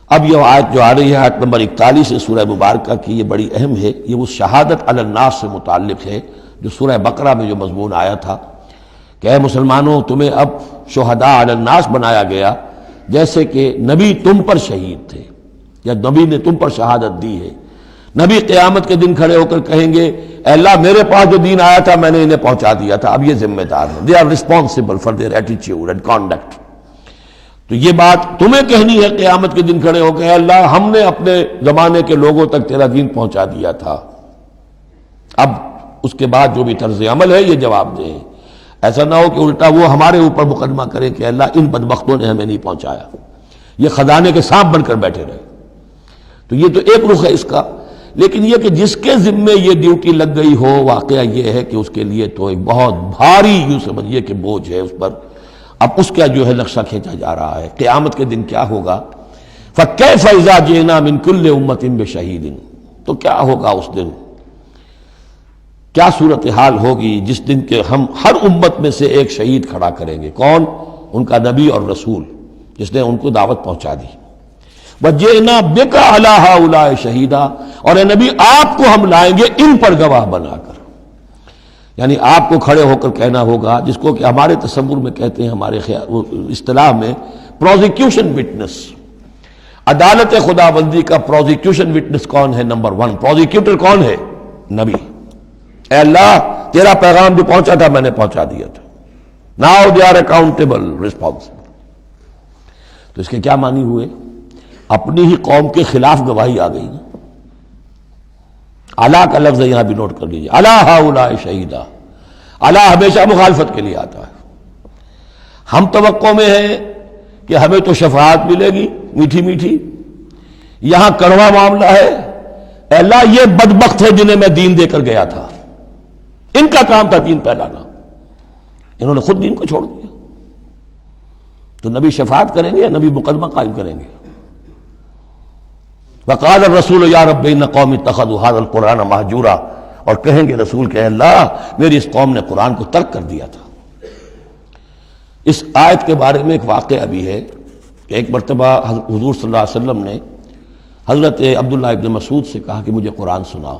اب یہ آیت جو آ رہی ہے آیت نمبر 41 سورہ مبارکہ کی، یہ بڑی اہم ہے، یہ وہ شہادت علی الناس سے متعلق ہے جو سورہ بقرہ میں جو مضمون آیا تھا کہ اے مسلمانوں تمہیں اب شہداء علی الناس بنایا گیا، جیسے کہ نبی تم پر شہید تھے یا نبی نے تم پر شہادت دی ہے۔ نبی قیامت کے دن کھڑے ہو کر کہیں گے اے اللہ میرے پاس جو دین آیا تھا میں نے انہیں پہنچا دیا تھا، اب یہ ذمہ دار ہیں، they are responsible for their attitude and conduct. تو یہ بات تمہیں کہنی ہے قیامت کے دن کھڑے ہو کے، اے اللہ ہم نے اپنے زمانے کے لوگوں تک تیرا دین پہنچا دیا تھا، اب اس کے بعد جو بھی طرز عمل ہے یہ جواب دیں۔ ایسا نہ ہو کہ الٹا وہ ہمارے اوپر مقدمہ کریں کہ اللہ ان بدبختوں نے ہمیں نہیں پہنچایا، یہ خزانے کے سانپ بن کر بیٹھے رہے۔ تو یہ تو ایک رخ ہے اس کا، لیکن یہ کہ جس کے ذمے یہ ڈیوٹی لگ گئی ہو، واقعہ یہ ہے کہ اس کے لیے تو ایک بہت بھاری یوں سمجھیے کہ بوجھ ہے اس پر۔ اب اس کا جو ہے نقشہ کھینچا جا رہا ہے قیامت کے دن کیا ہوگا۔ فَكَيْفَ إِذَا جِئْنَا مِن كُلِّ أُمَّةٍ بِشَهِيدٍ، تو کیا ہوگا اس دن، کیا صورتحال ہوگی جس دن کہ ہم ہر امت میں سے ایک شہید کھڑا کریں گے۔ کون؟ ان کا نبی اور رسول جس نے ان کو دعوت پہنچا دی۔ وَجِئْنَا بِكَ عَلَىٰ هَٰؤُلَاءِ شَهِيدًا، اور اے نبی آپ کو ہم لائیں گے ان پر گواہ بنا کر، یعنی آپ کو کھڑے ہو کر کہنا ہوگا، جس کو کہ ہمارے تصور میں کہتے ہیں، ہمارے اصطلاح میں پروزیکیوشن وٹنس۔ عدالت خداوندی کا پروزیکیوشن وٹنس کون ہے؟ نمبر 1 پروزیکیوٹر کون ہے؟ نبی۔ اے اللہ تیرا پیغام جو پہنچا تھا میں نے پہنچا دیا تھا، now they are accountable responsible. تو اس کے کیا معنی ہوئے؟ اپنی ہی قوم کے خلاف گواہی آ گئی نا۔ علا کا لفظ یہاں بھی نوٹ کر لیجیے، علی ہؤلاء شہیدا، علی ہمیشہ مخالفت کے لیے آتا ہے۔ ہم توقع میں ہیں کہ ہمیں تو شفاعت ملے گی میٹھی میٹھی، یہاں کڑوا معاملہ ہے۔ اے اللہ یہ بدبخت ہے جنہیں میں دین دے کر گیا تھا، ان کا کام تھا دین پھیلانا، انہوں نے خود دین کو چھوڑ دیا۔ تو نبی شفاعت کریں گے یا نبی مقدمہ قائم کریں گے؟ وقال الرسول یا رب ان قوم اتخذوا هذا القرآن مہجورا، اور کہیں گے رسول کہ اللہ میری اس قوم نے قرآن کو ترک کر دیا تھا۔ اس آیت کے بارے میں ایک واقعہ بھی ہے کہ ایک مرتبہ حضور صلی اللہ علیہ وسلم نے حضرت عبداللہ ابن مسعود سے کہا کہ مجھے قرآن سناؤ۔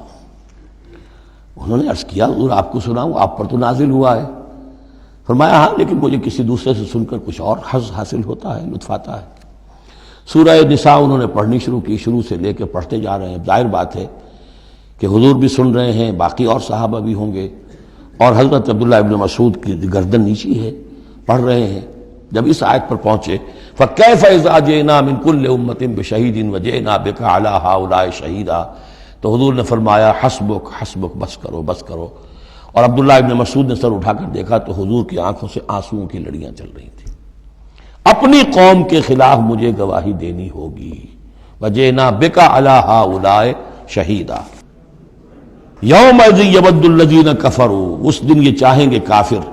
انہوں نے عرض کیا حضور آپ کو سناؤں، آپ پر تو نازل ہوا ہے۔ فرمایا ہاں لیکن مجھے کسی دوسرے سے سن کر کچھ اور حظ حاصل ہوتا ہے، لطف آتا ہے۔ سورہ نساء انہوں نے پڑھنی شروع کی، شروع سے لے کے پڑھتے جا رہے ہیں۔ ظاہر بات ہے کہ حضور بھی سن رہے ہیں، باقی اور صحابہ بھی ہوں گے، اور حضرت عبداللہ ابن مسعود کی گردن نیچی ہے، پڑھ رہے ہیں۔ جب اس آیت پر پہنچے فَكَيْفَ إِذَا جِئْنَا مِن كُلِّ أُمَّةٍ بِشَهِيدٍ وَجِئْنَا بِكَ عَلَىٰ هَٰؤُلَاءِ شَهِيدًا، تو حضور نے فرمایا حسبک حسبک، بس کرو بس کرو۔ اور عبداللہ ابن مسعود نے سر اٹھا کر دیکھا تو حضور کی آنکھوں سے آنسوؤں کی لڑیاں چل رہی تھیں۔ اپنی قوم کے خلاف مجھے گواہی دینی ہوگی۔ وَجِئْنَا بِكَ عَلَىٰ هَٰؤُلَاءِ شَهِيدًا يَوْمَئِذٍ يَوَدُّ الَّذِينَ كَفَرُوا، اس دن یہ چاہیں گے کافر،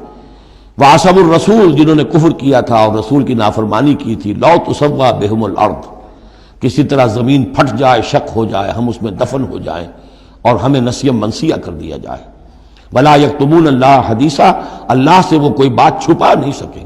وَعَصَوُا الرَّسُولَ، جنہوں نے کفر کیا تھا اور رسول کی نافرمانی کی تھی، لَوْ تُسَوَّىٰ بِهِمُ الْأَرْضُ، کسی طرح زمین پھٹ جائے، شق ہو جائے، ہم اس میں دفن ہو جائیں اور ہمیں نسیم منسیہ کر دیا جائے۔ وَلَا يَكْتُمُونَ اللَّهَ حَدِيثًا، اللہ سے وہ کوئی بات چھپا نہیں سکیں گے۔